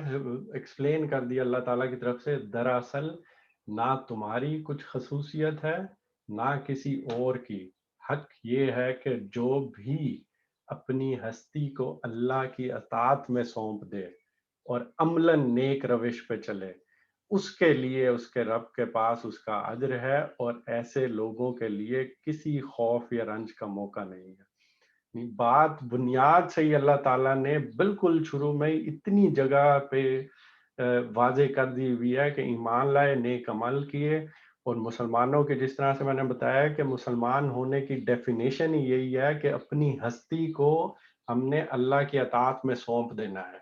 ایکسپلین کر دیا اللہ تعالیٰ کی طرف سے، دراصل نہ تمہاری کچھ خصوصیت ہے نہ کسی اور کی، حق یہ ہے کہ جو بھی اپنی ہستی کو اللہ کی اطاعت میں سونپ دے اور عملاً نیک روش پہ چلے، اس کے لیے اس کے رب کے پاس اس کا اجر ہے، اور ایسے لوگوں کے لیے کسی خوف یا رنج کا موقع نہیں ہے۔ بات بنیاد سے ہی اللہ تعالیٰ نے بالکل شروع میں اتنی جگہ پہ واضح کر دی ہوئی ہے کہ ایمان لائے، نیک عمل کیے، اور مسلمانوں کے جس طرح سے میں نے بتایا کہ مسلمان ہونے کی ڈیفینیشن ہی یہی ہے کہ اپنی ہستی کو ہم نے اللہ کی اطاعت میں سونپ دینا ہے،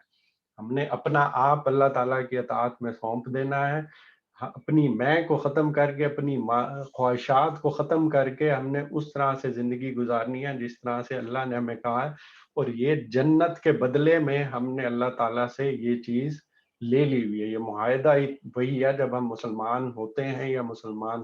ہم نے اپنا آپ اللہ تعالیٰ کی اطاعت میں سونپ دینا ہے، اپنی میں کو ختم کر کے، اپنی خواہشات کو ختم کر کے ہم نے اس طرح سے زندگی گزارنی ہے جس طرح سے اللہ نے ہمیں کہا ہے، اور یہ جنت کے بدلے میں ہم نے اللہ تعالیٰ سے یہ چیز لے لی ہوئی ہے۔ یہ معاہدہ وہی ہے، جب ہم مسلمان ہوتے ہیں یا مسلمان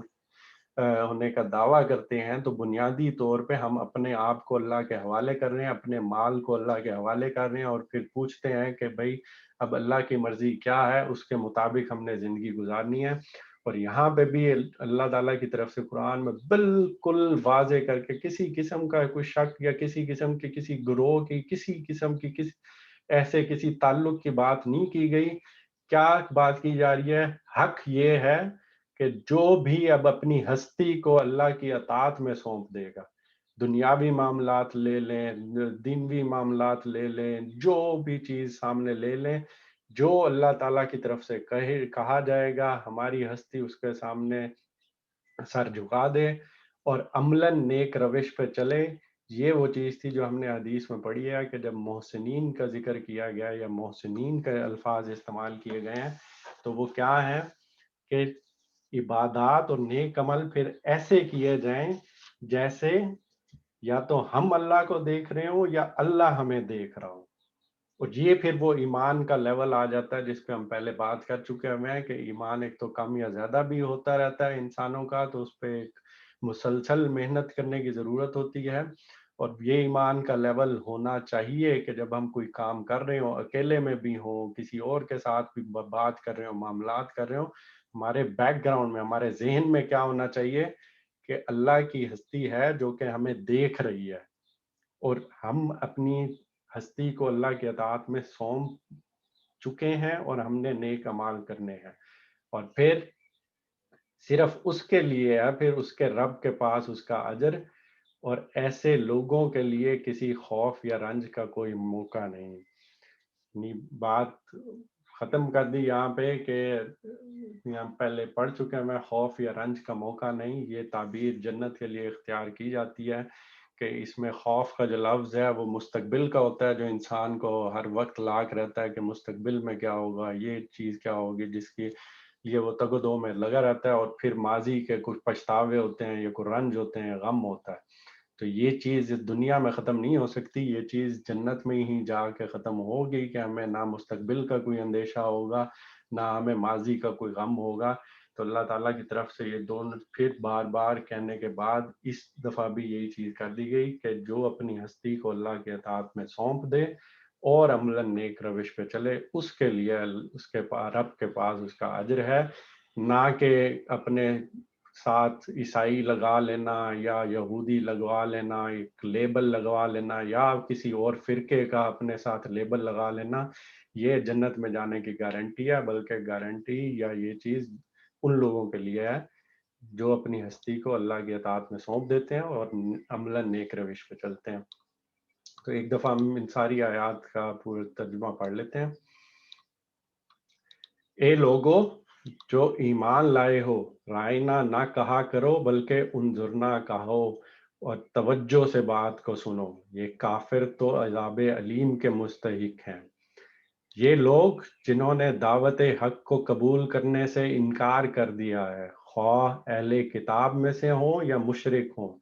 ہونے کا دعویٰ کرتے ہیں تو بنیادی طور پہ ہم اپنے آپ کو اللہ کے حوالے کر رہے ہیں، اپنے مال کو اللہ کے حوالے کر رہے ہیں، اور پھر پوچھتے ہیں کہ بھئی اب اللہ کی مرضی کیا ہے، اس کے مطابق ہم نے زندگی گزارنی ہے۔ اور یہاں پہ بھی اللہ تعالیٰ کی طرف سے قرآن میں بالکل واضح کر کے کسی قسم کا کوئی شک یا کسی قسم کی کسی گروہ کی کسی قسم کی ایسے کسی تعلق کی بات نہیں کی گئی۔ کیا بات کی جا رہی ہے؟ حق یہ ہے کہ جو بھی اب اپنی ہستی کو اللہ کی اطاعت میں سونپ دے گا، دنیاوی معاملات لے لیں، دینوی معاملات لے لیں، جو بھی چیز سامنے لے لیں، جو اللہ تعالیٰ کی طرف سے کہا جائے گا، ہماری ہستی اس کے سامنے سر جھکا دے اور عملاً نیک روش پہ چلے۔ یہ وہ چیز تھی جو ہم نے حدیث میں پڑھی ہے کہ جب محسنین کا ذکر کیا گیا یا محسنین کے الفاظ استعمال کیے گئے ہیں تو وہ کیا ہے کہ عبادات اور نیک عمل پھر ایسے کیے جائیں جیسے یا تو ہم اللہ کو دیکھ رہے ہوں یا اللہ ہمیں دیکھ رہا ہو، اور یہ پھر وہ ایمان کا لیول آ جاتا ہے جس پہ ہم پہلے بات کر چکے ہیں کہ ایمان ایک تو کم یا زیادہ بھی ہوتا رہتا ہے انسانوں کا، تو اس پہ ایک مسلسل محنت کرنے کی ضرورت ہوتی ہے، اور یہ ایمان کا لیول ہونا چاہیے کہ جب ہم کوئی کام کر رہے ہوں، اکیلے میں بھی ہوں، کسی اور کے ساتھ بھی بات کر رہے ہوں، معاملات کر رہے ہوں، ہمارے بیک گراؤنڈ میں، ہمارے ذہن میں کیا ہونا چاہیے کہ اللہ کی ہستی ہے جو کہ ہمیں دیکھ رہی ہے، اور ہم اپنی ہستی کو اللہ کی اطاعت میں سونپ چکے ہیں اور ہم نے نیک اعمال کرنے ہیں، اور پھر صرف اس کے لیے ہے، پھر اس کے رب کے پاس اس کا اجر، اور ایسے لوگوں کے لیے کسی خوف یا رنج کا کوئی موقع نہیں۔ بات ختم کر دی یہاں پہ کہ یہاں پہلے پڑھ چکے ہیں میں، خوف یا رنج کا موقع نہیں، یہ تعبیر جنت کے لیے اختیار کی جاتی ہے کہ اس میں خوف کا جو لفظ ہے وہ مستقبل کا ہوتا ہے، جو انسان کو ہر وقت لاک رہتا ہے کہ مستقبل میں کیا ہوگا، یہ چیز کیا ہوگی، جس کی یہ وہ تگ و دو میں لگا رہتا ہے، اور پھر ماضی کے کچھ پچھتاوے ہوتے ہیں یا کچھ رنج ہوتے ہیں، غم ہوتا ہے۔ تو یہ چیز اس دنیا میں ختم نہیں ہو سکتی، یہ چیز جنت میں ہی جا کے ختم ہوگی کہ ہمیں نہ مستقبل کا کوئی اندیشہ ہوگا، نہ ہمیں ماضی کا کوئی غم ہوگا۔ تو اللہ تعالیٰ کی طرف سے یہ دونوں پھر بار بار کہنے کے بعد اس دفعہ بھی یہی چیز کر دی گئی کہ جو اپنی ہستی کو اللہ کے اطاعت میں سونپ دے اور عملاً نیک روش پہ چلے، اس کے لیے اس کے رب کے پاس اس کا اجر ہے، نہ کہ اپنے ساتھ عیسائی لگا لینا یا یہودی لگوا لینا، ایک لیبل لگوا لینا، یا کسی اور فرقے کا اپنے ساتھ لیبل لگا لینا، یہ جنت میں جانے کی گارنٹی ہے، بلکہ گارنٹی یا یہ چیز ان لوگوں کے لیے ہے جو اپنی ہستی کو اللہ کی اطاعت میں سونپ دیتے ہیں اور عملاً نیک روش پہ چلتے ہیں۔ تو ایک دفعہ ہم ان ساری آیات کا پورا ترجمہ پڑھ لیتے ہیں۔ اے لوگو جو ایمان لائے ہو، رائنا نہ کہا کرو بلکہ انظرنا کہو، اور توجہ سے بات کو سنو، یہ کافر تو عذاب علیم کے مستحق ہیں۔ یہ لوگ جنہوں نے دعوت حق کو قبول کرنے سے انکار کر دیا ہے، خواہ اہل کتاب میں سے ہوں یا مشرک ہوں،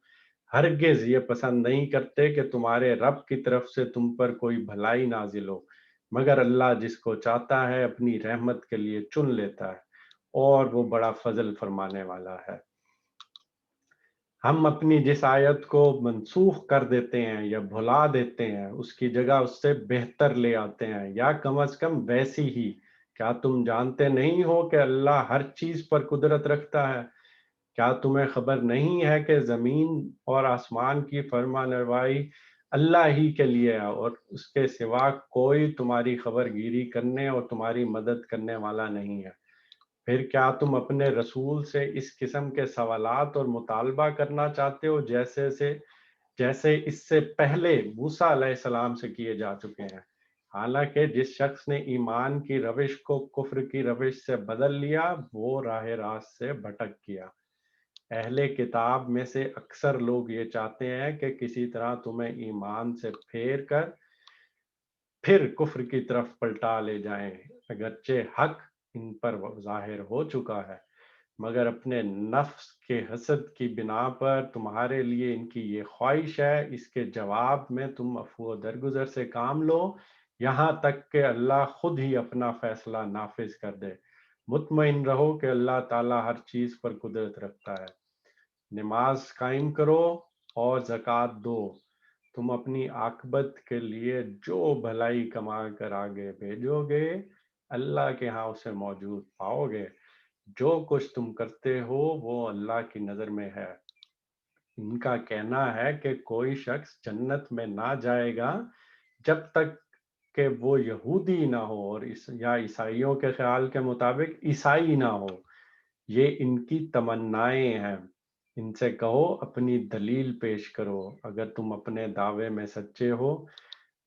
ہرگز یہ پسند نہیں کرتے کہ تمہارے رب کی طرف سے تم پر کوئی بھلائی نازل ہو، مگر اللہ جس کو چاہتا ہے اپنی رحمت کے لیے چن لیتا ہے، اور وہ بڑا فضل فرمانے والا ہے۔ ہم اپنی جس آیت کو منسوخ کر دیتے ہیں یا بھلا دیتے ہیں، اس کی جگہ اس سے بہتر لے آتے ہیں، یا کم از کم ویسی ہی۔ کیا تم جانتے نہیں ہو کہ اللہ ہر چیز پر قدرت رکھتا ہے؟ کیا تمہیں خبر نہیں ہے کہ زمین اور آسمان کی فرما روائی اللہ ہی کے لیے ہے، اور اس کے سوا کوئی تمہاری خبر گیری کرنے اور تمہاری مدد کرنے والا نہیں ہے۔ پھر کیا تم اپنے رسول سے اس قسم کے سوالات اور مطالبہ کرنا چاہتے ہو جیسے اس سے پہلے موسیٰ علیہ السلام سے کیے جا چکے ہیں؟ حالانکہ جس شخص نے ایمان کی روش کو کفر کی روش سے بدل لیا وہ راہ راست سے بھٹک گیا۔ اہل کتاب میں سے اکثر لوگ یہ چاہتے ہیں کہ کسی طرح تمہیں ایمان سے پھیر کر پھر کفر کی طرف پلٹا لے جائیں، اگرچہ حق ان پر ظاہر ہو چکا ہے، مگر اپنے نفس کے حسد کی بنا پر تمہارے لیے ان کی یہ خواہش ہے۔ اس کے جواب میں تم عفو و درگزر سے کام لو یہاں تک کہ اللہ خود ہی اپنا فیصلہ نافذ کر دے۔ مطمئن رہو کہ اللہ تعالیٰ ہر چیز پر قدرت رکھتا ہے۔ نماز قائم کرو اور زکوٰۃ دو، تم اپنی عاقبت کے لیے جو بھلائی کما کر آگے بھیجو گے اللہ کے ہاں اسے موجود پاؤ گے۔ جو کچھ تم کرتے ہو وہ اللہ کی نظر میں ہے۔ ان کا کہنا ہے کہ کوئی شخص جنت میں نہ جائے گا جب تک کہ وہ یہودی نہ ہو اور یا عیسائیوں کے خیال کے مطابق عیسائی نہ ہو۔ یہ ان کی تمنائیں ہیں۔ ان سے کہو اپنی دلیل پیش کرو اگر تم اپنے دعوے میں سچے ہو۔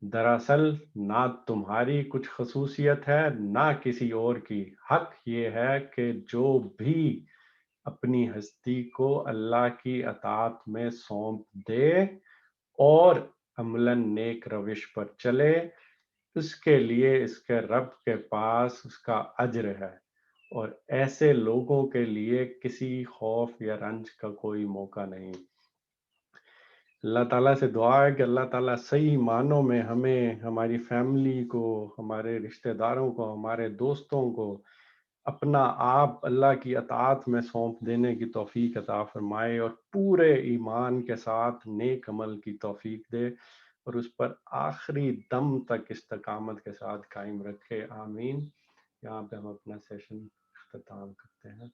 دراصل نہ تمہاری کچھ خصوصیت ہے نہ کسی اور کی، حق یہ ہے کہ جو بھی اپنی ہستی کو اللہ کی اطاعت میں سونپ دے اور عملاً نیک روش پر چلے، اس کے لیے اس کے رب کے پاس اس کا اجر ہے، اور ایسے لوگوں کے لیے کسی خوف یا رنج کا کوئی موقع نہیں۔ اللہ تعالیٰ سے دعا ہے کہ اللہ تعالیٰ صحیح معنوں میں ہمیں، ہماری فیملی کو، ہمارے رشتہ داروں کو، ہمارے دوستوں کو اپنا آپ اللہ کی اطاعت میں سونپ دینے کی توفیق عطا فرمائے اور پورے ایمان کے ساتھ نیک عمل کی توفیق دے اور اس پر آخری دم تک استقامت کے ساتھ قائم رکھے۔ آمین۔ یہاں پہ ہم اپنا سیشن اختتام کرتے ہیں۔